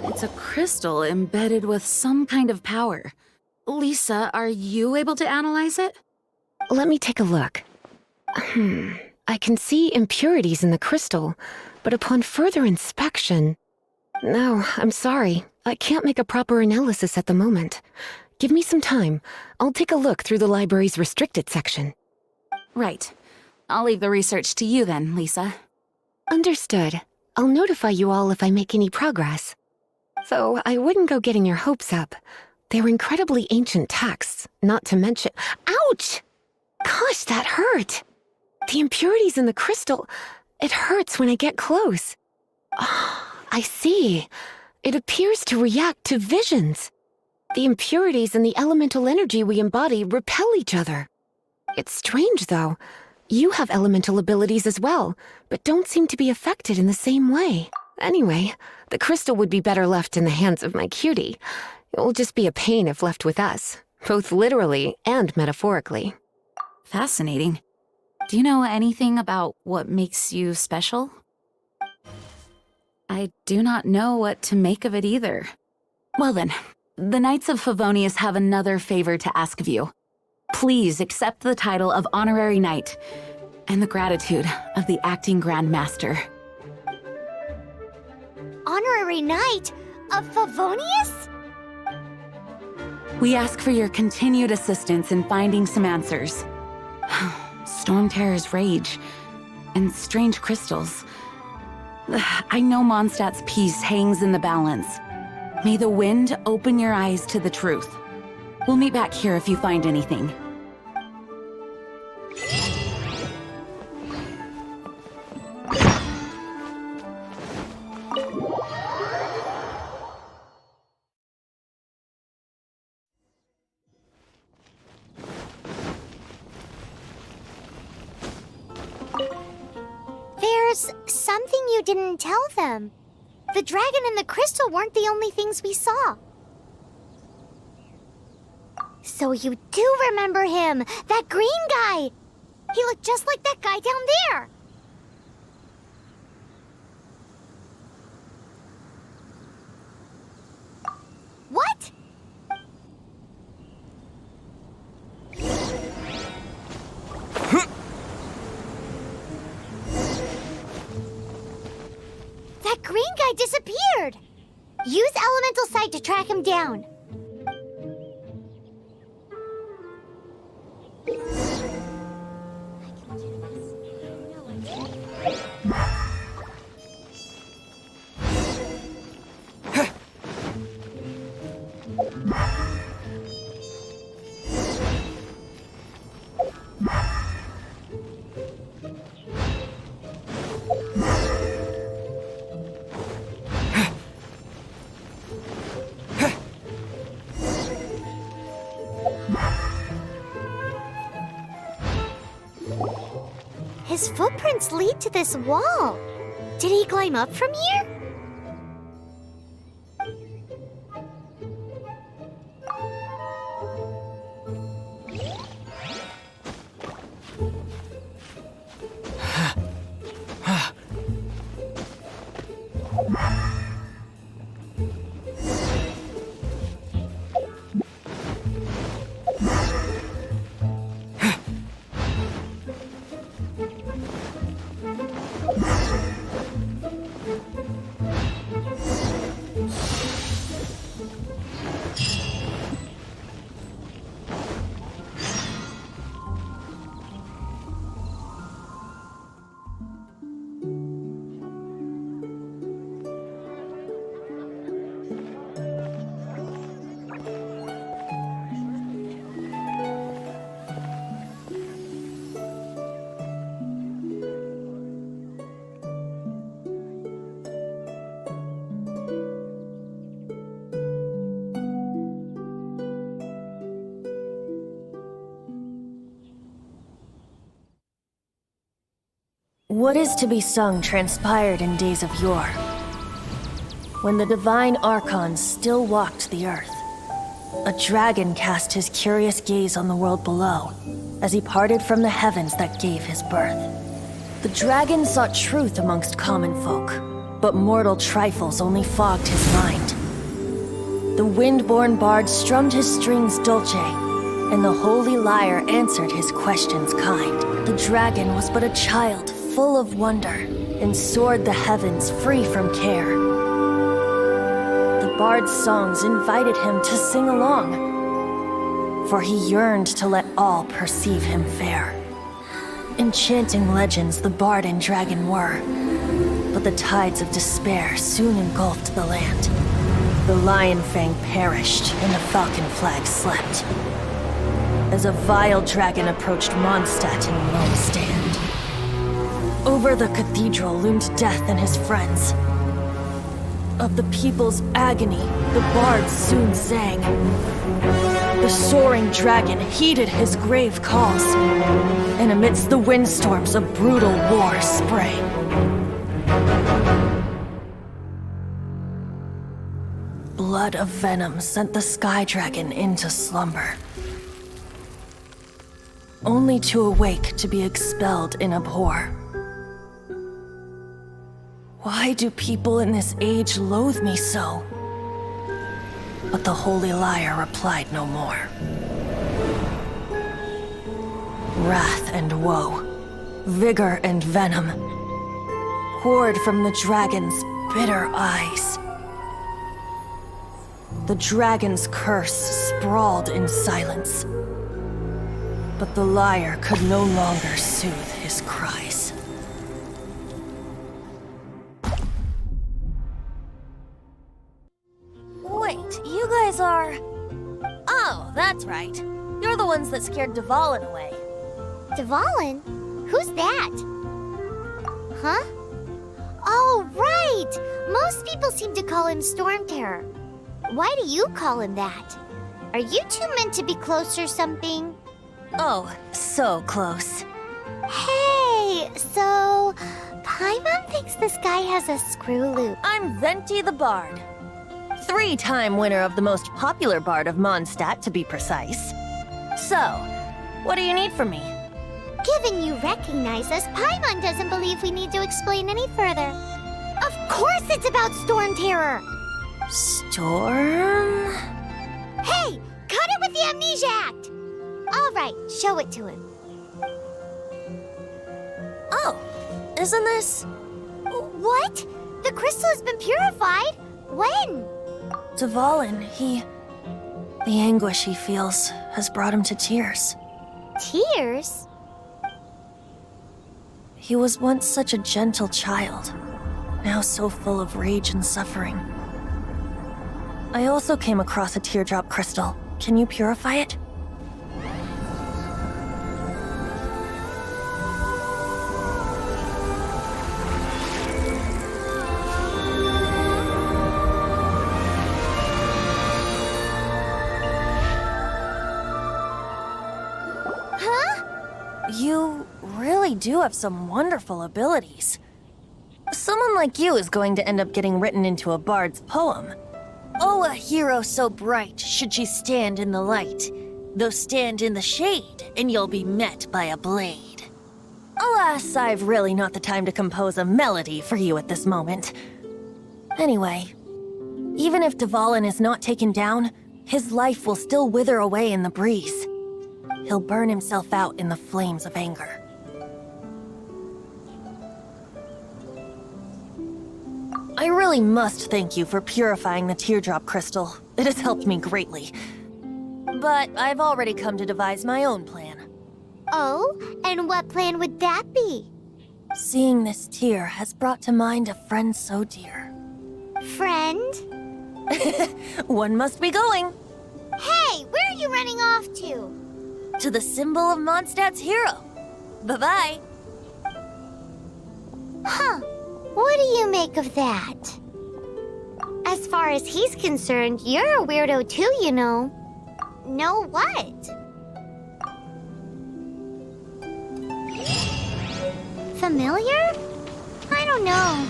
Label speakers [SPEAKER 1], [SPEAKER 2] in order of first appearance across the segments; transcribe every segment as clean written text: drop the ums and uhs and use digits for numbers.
[SPEAKER 1] It's a crystal embedded with some kind of power. Lisa, are you able to analyze it?
[SPEAKER 2] Let me take a look. I can see impurities in the crystal, but upon further inspection... No, I'm sorry. I can't make a proper analysis at the moment. Give me some time. I'll take a look through the library's restricted section.
[SPEAKER 1] Right. I'll leave the research to you then, Lisa.
[SPEAKER 2] Understood. I'll notify you all if I make any progress. Though I wouldn't go getting your hopes up. They're incredibly ancient texts, not to mention— Ouch! Gosh, that hurt! The impurities in the crystal— it hurts when I get close. I see. It appears to react to visions. The impurities and the elemental energy we embody repel each other. It's strange, though. You have elemental abilities as well, but don't seem to be affected in the same way. Anyway, the crystal would be better left in the hands of my cutie. It will just be a pain if left with us, both literally and metaphorically.
[SPEAKER 1] Fascinating. Do you know anything about what makes you special? I do not know what to make of it either. Well then, the Knights of Favonius have another favor to ask of you. Please accept the title of Honorary Knight and the gratitude of the Acting Grand Master.
[SPEAKER 3] Honorary Knight of Favonius?
[SPEAKER 1] We ask for your continued assistance in finding some answers. Storm Terror's rage and strange crystals. I know Mondstadt's peace hangs in the balance. May the wind open your eyes to the truth. We'll meet back here if you find anything.
[SPEAKER 3] There's something you didn't tell them. The dragon and the crystal weren't the only things we saw. So you do remember him, that green guy. He looked just like that guy down there. What? That green guy disappeared. Use Elemental Sight to track him down. His footprints lead to this wall. Did he climb up from here?
[SPEAKER 4] What is to be sung transpired in days of yore, when the divine archons still walked the earth. A dragon cast his curious gaze on the world below, as he parted from the heavens that gave his birth. The dragon sought truth amongst common folk, but mortal trifles only fogged his mind. The wind-born bard strummed his strings dolce, and the holy lyre answered his questions kind. The dragon was but a child full of wonder, and soared the heavens free from care. The bard's songs invited him to sing along, for he yearned to let all perceive him fair. Enchanting legends the bard and dragon were, but the tides of despair soon engulfed the land. The lion fang perished, and the falcon flag slept, as a vile dragon approached Mondstadt in lone stand. Over the cathedral loomed death and his friends. Of the people's agony, the bard soon sang. The soaring dragon heeded his grave calls, and amidst the windstorms a brutal war sprang. Blood of venom sent the sky dragon into slumber, only to awake to be expelled in abhor. Why do people in this age loathe me so? But the holy lyre replied no more. Wrath and woe, vigor and venom, poured from the dragon's bitter eyes. The dragon's curse sprawled in silence, but the lyre could no longer soothe his cries.
[SPEAKER 5] Wait, you guys are... Oh, that's right. You're the ones that scared Dvalin away.
[SPEAKER 3] Dvalin? Who's that? Huh? Oh, right! Most people seem to call him Storm Terror. Why do you call him that? Are you two meant to be close or something?
[SPEAKER 5] Oh, so close.
[SPEAKER 3] Hey, so... Paimon thinks this guy has a screw loop.
[SPEAKER 5] I'm Venti the Bard. 3-time winner of the most popular bard of Mondstadt, to be precise. So, what do you need from me?
[SPEAKER 3] Given you recognize us, Paimon doesn't believe we need to explain any further. Of course it's about Storm Terror!
[SPEAKER 5] Storm?
[SPEAKER 3] Hey! Cut it with the Amnesia Act! Alright, show it to him.
[SPEAKER 5] Oh, isn't this...
[SPEAKER 3] What? The crystal has been purified? When?
[SPEAKER 4] Dvalin, the anguish he feels has brought him to tears.
[SPEAKER 3] Tears?
[SPEAKER 4] He was once such a gentle child, now so full of rage and suffering. I also came across a teardrop crystal. Can you purify it? You really do have some wonderful abilities. Someone like you is going to end up getting written into a bard's poem. Oh, a hero so bright should she stand in the light, though stand in the shade, and you'll be met by a blade. Alas, I've really not the time to compose a melody for you at this moment. Anyway, even if Dvalin is not taken down, his life will still wither away in the breeze. He'll burn himself out in the flames of anger. I really must thank you for purifying the teardrop crystal. It has helped me greatly. But I've already come to devise my own plan.
[SPEAKER 3] Oh, and what plan would that be?
[SPEAKER 4] Seeing this tear has brought to mind a friend so dear.
[SPEAKER 3] Friend?
[SPEAKER 4] One must be going.
[SPEAKER 3] Hey, where are you running off to?
[SPEAKER 4] To the symbol of Mondstadt's hero. Bye-bye.
[SPEAKER 3] Huh. What do you make of that? As far as he's concerned, you're a weirdo too, you know. Know what? Familiar? I don't know.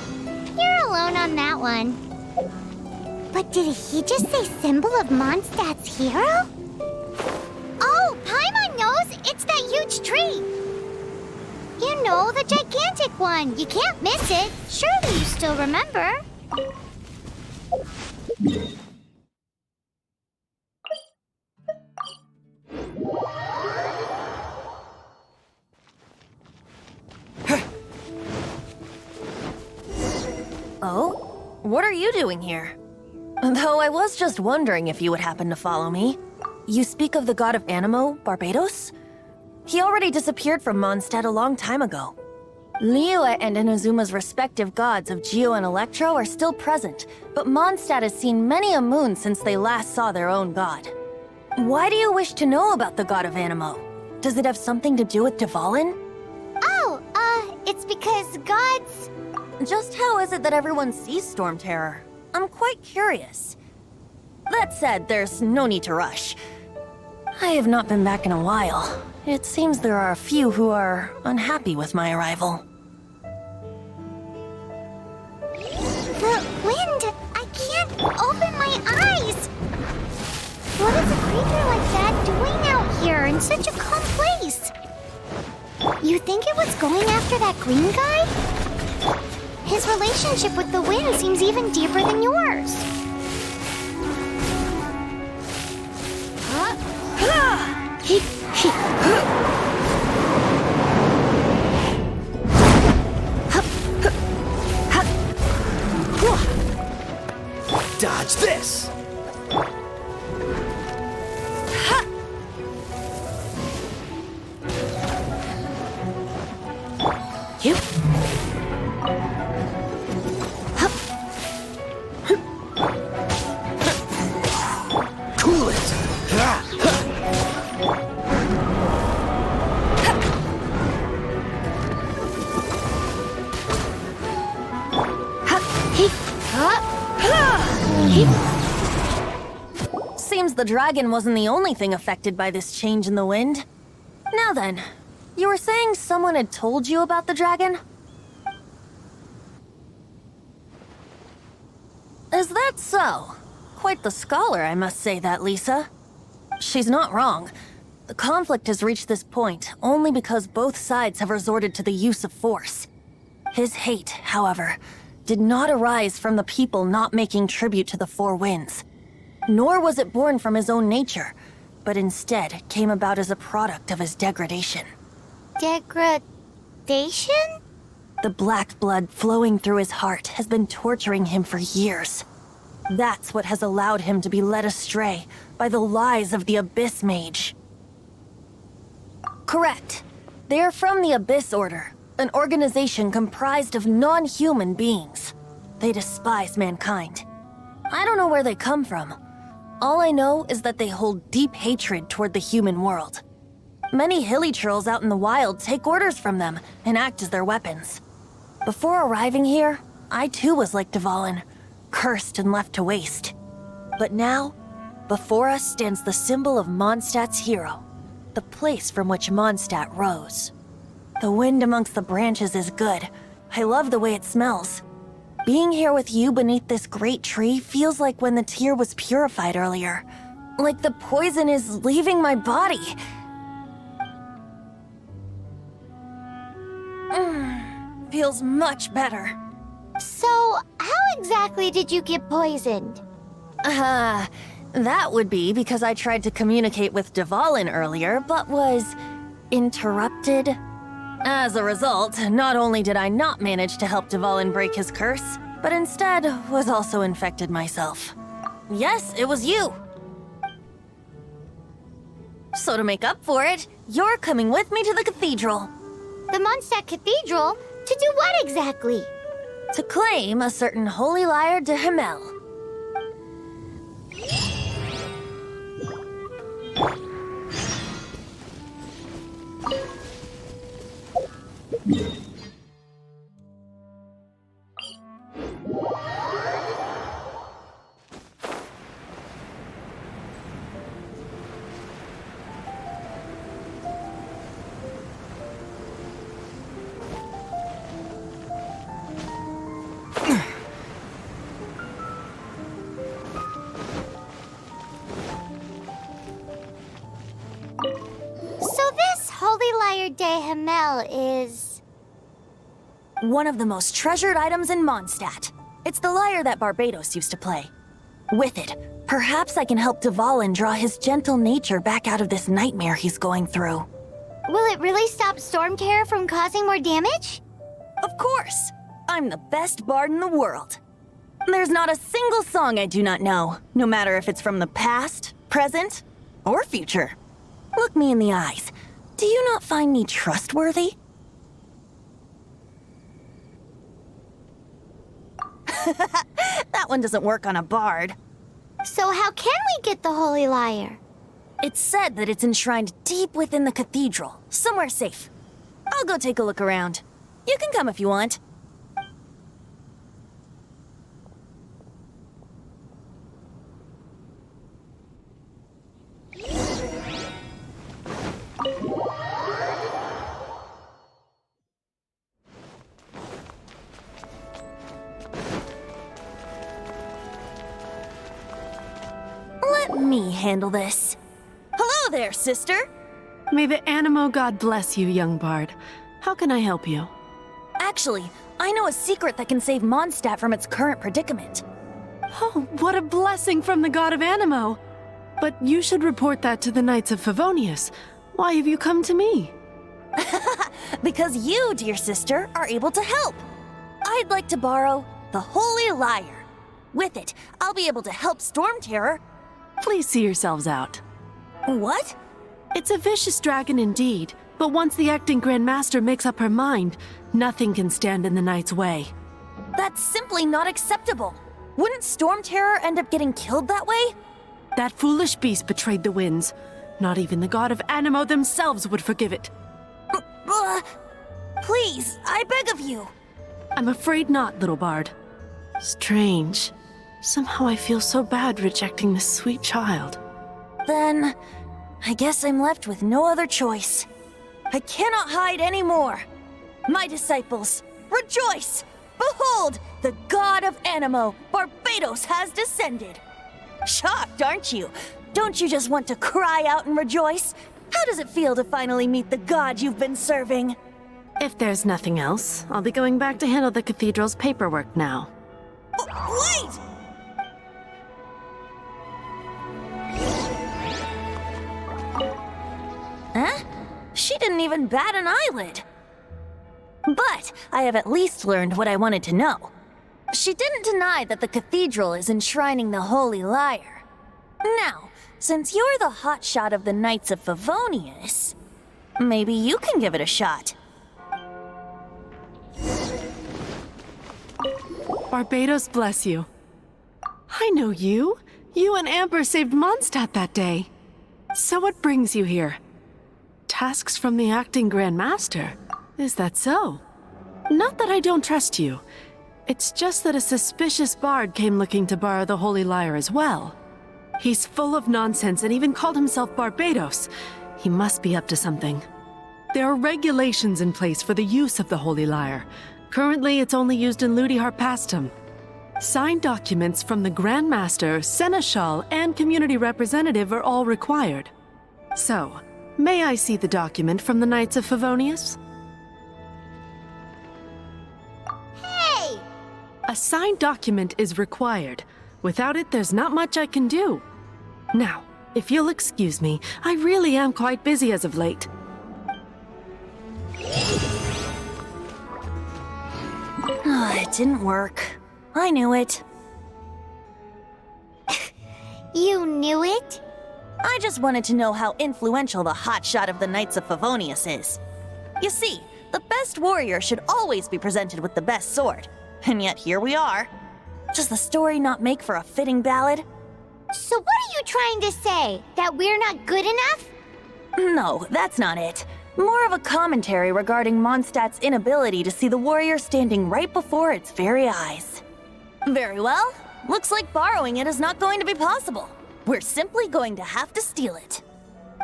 [SPEAKER 3] You're alone on that one. But did he just say symbol of Mondstadt's hero? Oh, Paimon knows! It's that huge tree! You know, the gigantic one. You can't miss it. Surely you still remember.
[SPEAKER 5] Oh? What are you doing here? Though I was just wondering if you would happen to follow me. You speak of the god of Animo, Barbados? He already disappeared from Mondstadt a long time ago. Liyue and Inazuma's respective gods of Geo and Electro are still present, but Mondstadt has seen many a moon since they last saw their own god. Why do you wish to know about the god of Animo? Does it have something to do with Dvalin?
[SPEAKER 3] Oh, it's because gods...
[SPEAKER 5] Just how is it that everyone sees Storm Terror? I'm quite curious. That said, there's no need to rush. I have not been back in a while. It seems there are a few who are unhappy with my arrival.
[SPEAKER 3] The wind! I can't open my eyes! What is a creature like that doing out here in such a calm place? You think it was going after that green guy? His relationship with the wind seems even deeper than yours.
[SPEAKER 6] Dodge this!
[SPEAKER 2] You?
[SPEAKER 6] Cool it!
[SPEAKER 5] Seems the dragon wasn't the only thing affected by this change in the wind. Now then, you were saying someone had told you about the dragon? Is that so? Quite the scholar, I must say that, Lisa. She's not wrong. The conflict has reached this point only because both sides have resorted to the use of force. His hate, however, did not arise from the people not making tribute to the Four Winds. Nor was it born from his own nature, but instead came about as a product of his degradation.
[SPEAKER 3] Degradation?
[SPEAKER 5] The black blood flowing through his heart has been torturing him for years. That's what has allowed him to be led astray by the lies of the Abyss Mage. Correct. They are from the Abyss Order, an organization comprised of non-human beings. They despise mankind. I don't know where they come from. All I know is that they hold deep hatred toward the human world. Many hilly trolls out in the wild take orders from them and act as their weapons. Before arriving here, I too was like Dvalin, cursed and left to waste. But now, before us stands the symbol of Mondstadt's hero, the place from which Mondstadt rose. The wind amongst the branches is good. I love the way it smells. Being here with you beneath this great tree feels like when the tear was purified earlier. Like the poison is leaving my body. Feels much better.
[SPEAKER 3] So, how exactly did you get poisoned?
[SPEAKER 5] That would be because I tried to communicate with Dvalin earlier, but was interrupted. As a result, not only did I not manage to help Dvalin break his curse, but instead was also infected myself. Yes, it was you. So to make up for it, you're coming with me to the cathedral.
[SPEAKER 3] The Mondstadt Cathedral? To do what exactly?
[SPEAKER 5] To claim a certain holy lyre de Himmel.
[SPEAKER 3] So this Holy Lyre de Himmel is...
[SPEAKER 5] One of the most treasured items in Mondstadt. It's the lyre that Barbados used to play. With it, perhaps I can help Dvalin draw his gentle nature back out of this nightmare he's going through.
[SPEAKER 3] Will it really stop Storm Terror from causing more damage?
[SPEAKER 5] Of course! I'm the best bard in the world. There's not a single song I do not know, no matter if it's from the past, present, or future. Look me in the eyes. Do you not find me trustworthy? That one doesn't work on a bard.
[SPEAKER 3] So how can we get the Holy Lyre?
[SPEAKER 5] It's said that it's enshrined deep within the cathedral, somewhere safe. I'll go take a look around. You can come if you want. Let me handle this. Hello there, sister!
[SPEAKER 7] May the Animo god bless you, young bard. How can I help you?
[SPEAKER 5] Actually, I know a secret that can save Mondstadt from its current predicament.
[SPEAKER 7] Oh, what a blessing from the god of Animo! But you should report that to the Knights of Favonius. Why have you come to me?
[SPEAKER 5] Because you, dear sister, are able to help. I'd like to borrow the Holy Lyre. With it, I'll be able to help Storm Terror.
[SPEAKER 7] Please see yourselves out.
[SPEAKER 5] What?
[SPEAKER 7] It's a vicious dragon indeed, but once the acting Grand Master makes up her mind, nothing can stand in the Knight's way.
[SPEAKER 5] That's simply not acceptable. Wouldn't Storm Terror end up getting killed that way?
[SPEAKER 7] That foolish beast betrayed the winds. Not even the god of Animo themselves would forgive it.
[SPEAKER 5] Please, I beg of you.
[SPEAKER 7] I'm afraid not, little bard. Strange. Somehow I feel so bad rejecting this sweet child.
[SPEAKER 5] Then, I guess I'm left with no other choice. I cannot hide anymore. My disciples, rejoice! Behold, the god of Animo, Barbados, has descended. Shocked, aren't you? Don't you just want to cry out and rejoice? How does it feel to finally meet the god you've been serving?
[SPEAKER 7] If there's nothing else, I'll be going back to handle the cathedral's paperwork now.
[SPEAKER 5] Wait! Huh? She didn't even bat an eyelid. But I have at least learned what I wanted to know. She didn't deny that the cathedral is enshrining the Holy Lyre. Now, since you're the hotshot of the Knights of Favonius, maybe you can give it a shot.
[SPEAKER 7] Barbados bless you. I know you. You and Amber saved Mondstadt that day. So what brings you here? Tasks from the acting Grand Master. Is that so? Not that I don't trust you. It's just that a suspicious bard came looking to borrow the Holy Lyre as well. He's full of nonsense and even called himself Barbados. He must be up to something. There are regulations in place for the use of the Holy Lyre. Currently, it's only used in Ludi Harpastum. Signed documents from the Grand Master, Seneschal, and Community Representative are all required. So, may I see the document from the Knights of Favonius?
[SPEAKER 3] Hey!
[SPEAKER 7] A signed document is required. Without it, there's not much I can do. Now, if you'll excuse me, I really am quite busy as of late.
[SPEAKER 5] It didn't work. I knew it.
[SPEAKER 3] You knew it?
[SPEAKER 5] I just wanted to know how influential the hotshot of the Knights of Favonius is. You see, the best warrior should always be presented with the best sword. And yet here we are. Does the story not make for a fitting ballad?
[SPEAKER 3] So what are you trying to say? That we're not good enough?
[SPEAKER 5] No, that's not it. More of a commentary regarding Mondstadt's inability to see the warrior standing right before its very eyes. Very well. Looks like borrowing it is not going to be possible. We're simply going to have to steal it.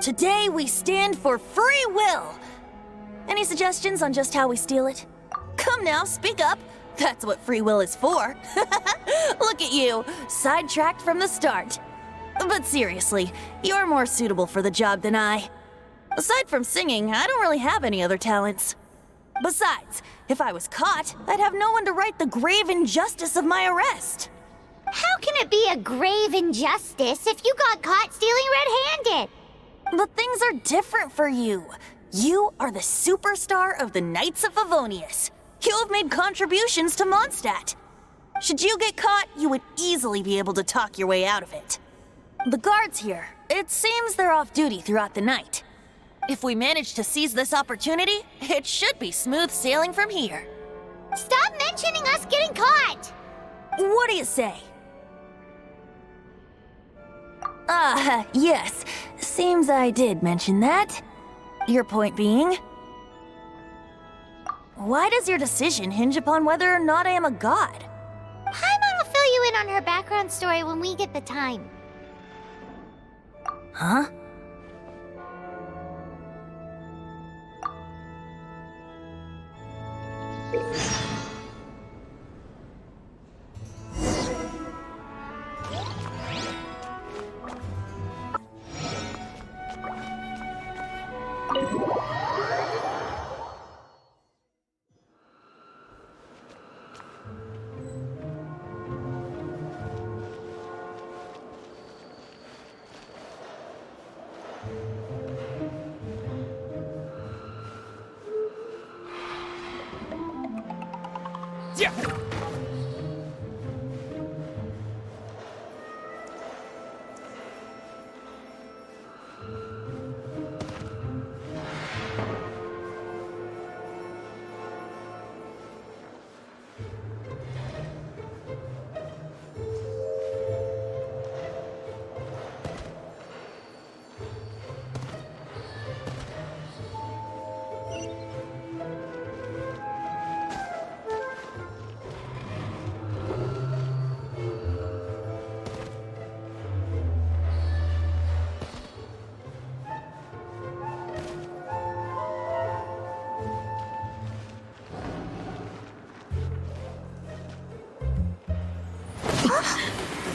[SPEAKER 5] Today we stand for free will. Any suggestions on just how we steal it? Come now, speak up. That's what free will is for. Look at you, sidetracked from the start. But seriously, you're more suitable for the job than I. Aside from singing, I don't really have any other talents. Besides, If I was caught, I'd have no one to right the grave injustice of my arrest.
[SPEAKER 3] How can it be a grave injustice if you got caught stealing red-handed?
[SPEAKER 5] But things are different for you. You are the superstar of the Knights of Favonius. You have made contributions to Mondstadt. Should you get caught, you would easily be able to talk your way out of it. The guards here, it seems they're off duty throughout the night. If we manage to seize this opportunity, it should be smooth sailing from here.
[SPEAKER 3] Stop mentioning us getting caught!
[SPEAKER 5] What do you say? Yes. Seems I did mention that. Your point being? Why does your decision hinge upon whether or not I am a god?
[SPEAKER 3] Paimon will fill you in on her background story when we get the time.
[SPEAKER 5] Huh?
[SPEAKER 6] Yeah.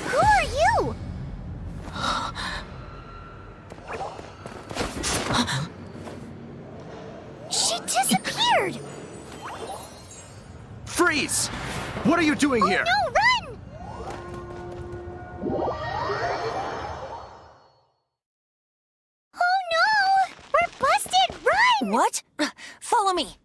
[SPEAKER 3] Who are you? She disappeared!
[SPEAKER 6] Freeze! What are you doing here?
[SPEAKER 3] No, run! Oh no! We're busted! Run!
[SPEAKER 5] What? Follow me.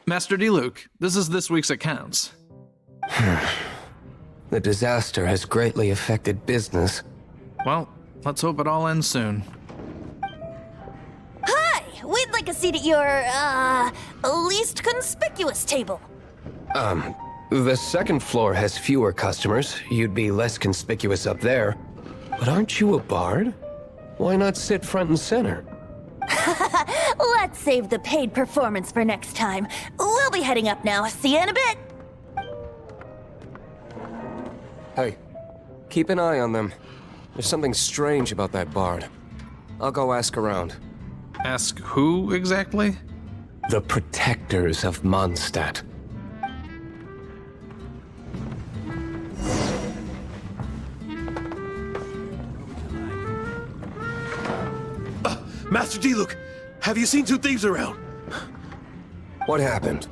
[SPEAKER 8] Master D-Luke, this is this week's accounts.
[SPEAKER 9] The disaster has greatly affected business.
[SPEAKER 8] Well, let's hope it all ends soon.
[SPEAKER 5] Hi! We'd like a seat at your, least conspicuous table.
[SPEAKER 9] The second floor has fewer customers. You'd be less conspicuous up there. But aren't you a bard? Why not sit front and center?
[SPEAKER 5] Let's save the paid performance for next time. We'll be heading up now. See you in a bit.
[SPEAKER 9] Hey, keep an eye on them. There's something strange about that bard. I'll go ask around.
[SPEAKER 8] Ask who exactly?
[SPEAKER 9] The protectors of Mondstadt.
[SPEAKER 10] Master D-Luke, have you seen two thieves around?
[SPEAKER 9] What happened?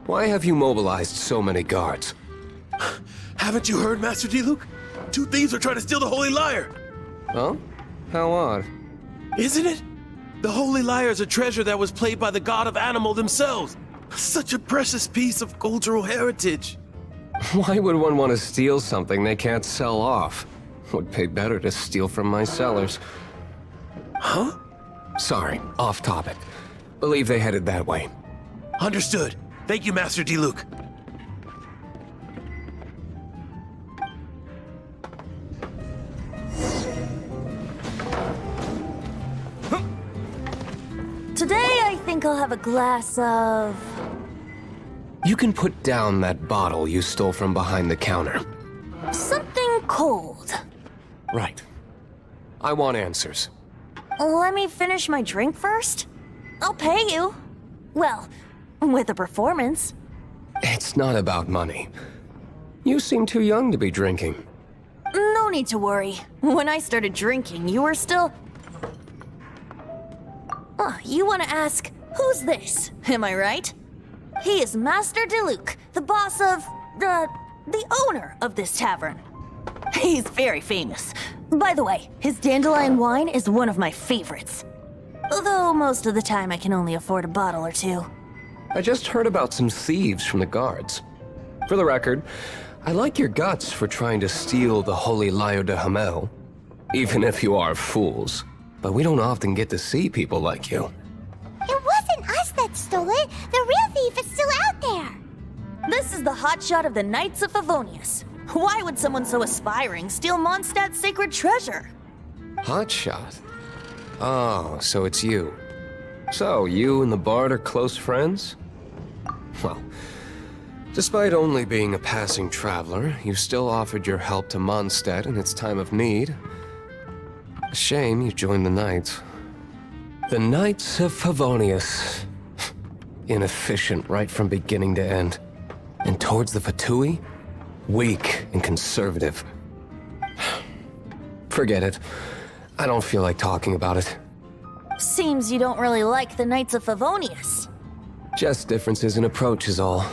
[SPEAKER 9] Why have you mobilized so many guards?
[SPEAKER 10] Haven't you heard, Master D-Luke? Two thieves are trying to steal the Holy Lyre.
[SPEAKER 9] Huh? How odd.
[SPEAKER 10] Isn't it? The Holy Lyre is a treasure that was played by the god of animal themselves. Such a precious piece of cultural heritage.
[SPEAKER 9] Why would one want to steal something they can't sell off? Would pay better to steal from my sellers.
[SPEAKER 10] Huh?
[SPEAKER 9] Sorry, off topic. Believe they headed that way.
[SPEAKER 10] Understood. Thank you, Master Diluc.
[SPEAKER 5] Today, I think I'll have a glass of...
[SPEAKER 9] You can put down that bottle you stole from behind the counter.
[SPEAKER 5] something cold.
[SPEAKER 9] Right. I want answers.
[SPEAKER 5] Let me finish my drink first. I'll pay you. Well, with a performance.
[SPEAKER 9] It's not about money. You seem too young to be drinking.
[SPEAKER 5] No need to worry. When I started drinking, you were still... Oh, you want to ask, who's this? Am I right? He is Master Diluc, the boss of... the owner of this tavern. He's very famous. By the way, his dandelion wine is one of my favorites. Although most of the time I can only afford a bottle or two.
[SPEAKER 9] I just heard about some thieves from the guards. For the record, I like your guts for trying to steal the holy Lyre de Hamel. Even if you are fools. But we don't often get to see people like you.
[SPEAKER 3] It wasn't us that stole it. The real thief is still out there.
[SPEAKER 5] This is the hotshot of the Knights of Favonius. Why would someone so aspiring steal Mondstadt's sacred treasure?
[SPEAKER 9] Hotshot? Oh, so it's you. So, you and the Bard are close friends? Well, despite only being a passing traveler, you still offered your help to Mondstadt in its time of need. A shame you joined the Knights. The Knights of Favonius. Inefficient right from beginning to end. And towards the Fatui, weak and conservative. Forget it. I don't feel like talking about it.
[SPEAKER 5] Seems you don't really like the Knights of Favonius.
[SPEAKER 9] Just differences in approach is all.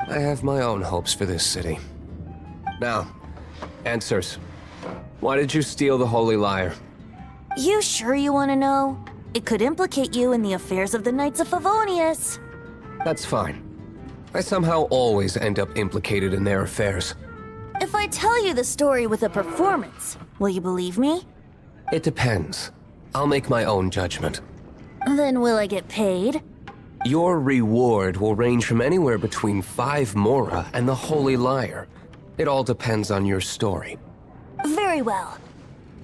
[SPEAKER 9] I have my own hopes for this city. Now, answers. Why did you steal the Holy Lyre?
[SPEAKER 5] You sure you want to know? It could implicate you in the affairs of the Knights of Favonius.
[SPEAKER 9] That's fine. I somehow always end up implicated in their affairs.
[SPEAKER 5] If I tell you the story with a performance, will you believe me?
[SPEAKER 9] It depends. I'll make my own judgment.
[SPEAKER 5] Then will I get paid?
[SPEAKER 9] Your reward will range from anywhere between 5 Mora and the Holy Lyre. It all depends on your story.
[SPEAKER 5] Very well.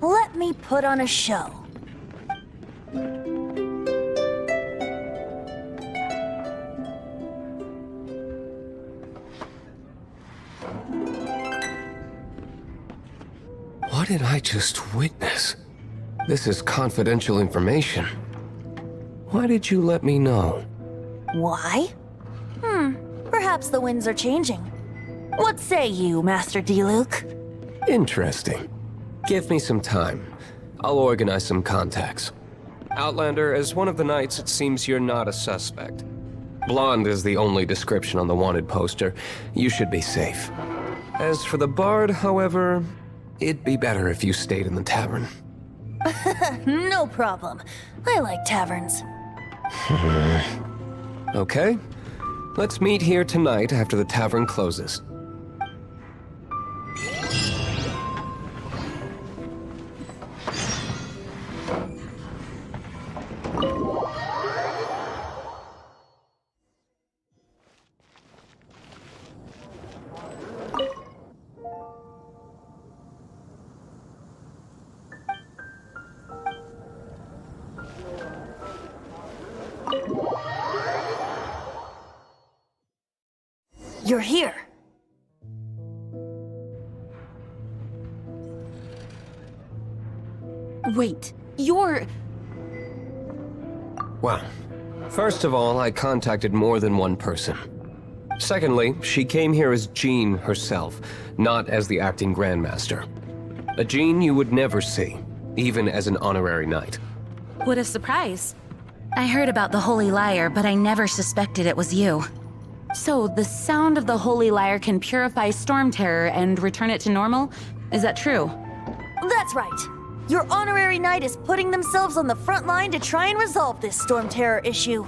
[SPEAKER 5] Let me put on a show.
[SPEAKER 9] What did I just witness? This is confidential information. Why did you let me know?
[SPEAKER 5] Why? Perhaps the winds are changing. What say you, Master Diluc?
[SPEAKER 9] Interesting. Give me some time. I'll organize some contacts. Outlander, as one of the Knights, it seems you're not a suspect. Blonde is the only description on the wanted poster. You should be safe. As for the Bard, however, it'd be better if you stayed in the tavern.
[SPEAKER 5] No problem. I like taverns.
[SPEAKER 9] Okay. Let's meet here tonight after the tavern closes.
[SPEAKER 5] You're here.
[SPEAKER 1] Wait, you're...
[SPEAKER 9] Well, first of all, I contacted more than one person. Secondly, she came here as Jean herself, not as the acting Grandmaster. A Jean you would never see, even as an honorary knight.
[SPEAKER 1] What a surprise. I heard about the Holy Lyre, but I never suspected it was you. So, the sound of the Holy Lyre can purify Storm Terror and return it to normal? Is that true?
[SPEAKER 5] That's right. Your honorary knight is putting themselves on the front line to try and resolve this Storm Terror issue.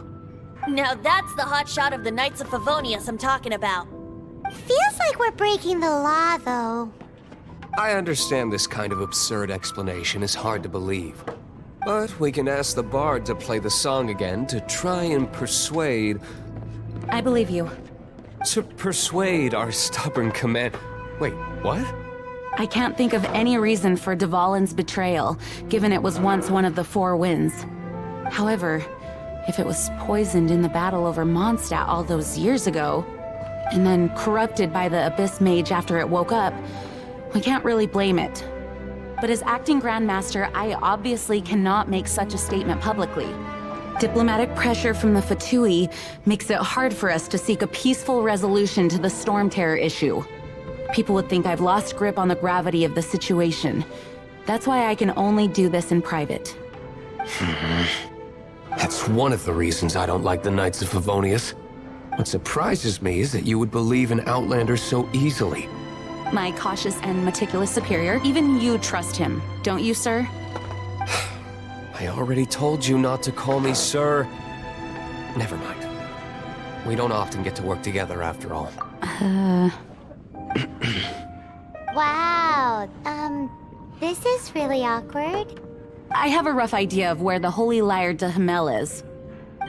[SPEAKER 5] Now that's the hotshot of the Knights of Favonius I'm talking about.
[SPEAKER 3] Feels like we're breaking the law, though.
[SPEAKER 9] I understand this kind of absurd explanation is hard to believe. But we can ask the bard to play the song again to try and persuade...
[SPEAKER 1] I believe you.
[SPEAKER 9] To persuade our stubborn command... Wait, what?
[SPEAKER 1] I can't think of any reason for Dvalin's betrayal, given it was once one of the Four Winds. However, if it was poisoned in the battle over Mondstadt all those years ago, and then corrupted by the Abyss Mage after it woke up, we can't really blame it. But as acting Grandmaster, I obviously cannot make such a statement publicly. Diplomatic pressure from the Fatui makes it hard for us to seek a peaceful resolution to the Storm Terror issue. People would think I've lost grip on the gravity of the situation. That's why I can only do this in private.
[SPEAKER 9] That's one of the reasons I don't like the Knights of Favonius. What surprises me is that you would believe in Outlanders so easily.
[SPEAKER 1] My cautious and meticulous superior, even you trust him, don't you, sir?
[SPEAKER 9] I already told you not to call me sir. Never mind. We don't often get to work together after all.
[SPEAKER 3] Wow, this is really awkward.
[SPEAKER 1] I have a rough idea of where the Holy Lyre de Himmel is.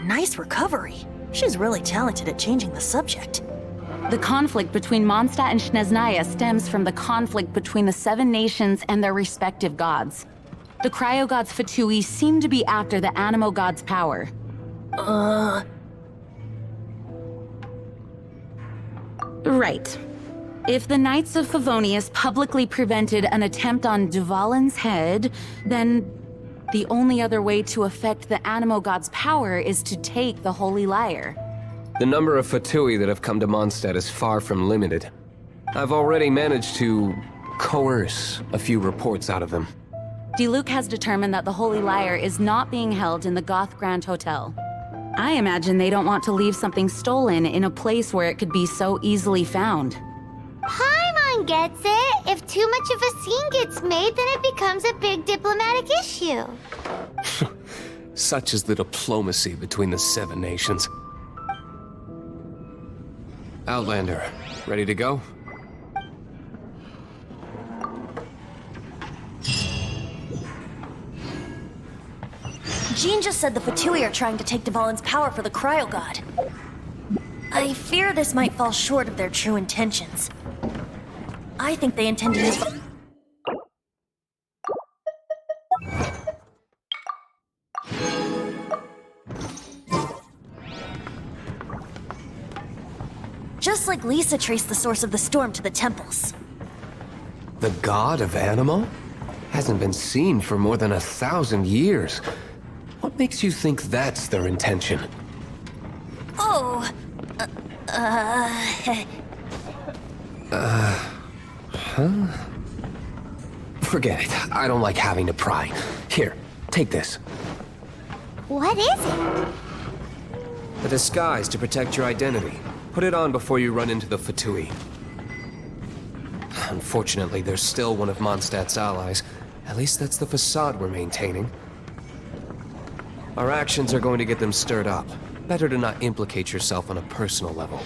[SPEAKER 5] Nice recovery. She's really talented at changing the subject.
[SPEAKER 1] The conflict between Mondstadt and Snezhnaya stems from the conflict between the Seven Nations and their respective gods. The Cryo Gods Fatui seem to be after the Animo God's power. Right. If the Knights of Favonius publicly prevented an attempt on Dvalin's head, then the only other way to affect the Animo God's power is to take the Holy Lyre.
[SPEAKER 9] The number of Fatui that have come to Mondstadt is far from limited. I've already managed to coerce a few reports out of them.
[SPEAKER 1] Diluc has determined that the Holy Lyre is not being held in the Goth Grand Hotel. I imagine they don't want to leave something stolen in a place where it could be so easily found.
[SPEAKER 3] Paimon gets it. If too much of a scene gets made, then it becomes a big diplomatic issue.
[SPEAKER 9] Such is the diplomacy between the Seven Nations. Outlander, ready to go?
[SPEAKER 5] Jean just said the Fatui are trying to take Dvalin's power for the Cryo God. I fear this might fall short of their true intentions. I think they intend to use... Just like Lisa traced the source of the storm to the temples.
[SPEAKER 9] The god of Animo? Hasn't been seen for more than 1,000 years. What makes you think that's their intention?
[SPEAKER 5] Oh...
[SPEAKER 9] Forget it. I don't like having to pry. Here, take this.
[SPEAKER 3] What is it?
[SPEAKER 9] A disguise to protect your identity. Put it on before you run into the Fatui. Unfortunately, they're still one of Mondstadt's allies. At least that's the facade we're maintaining. Our actions are going to get them stirred up. Better to not implicate yourself on a personal level.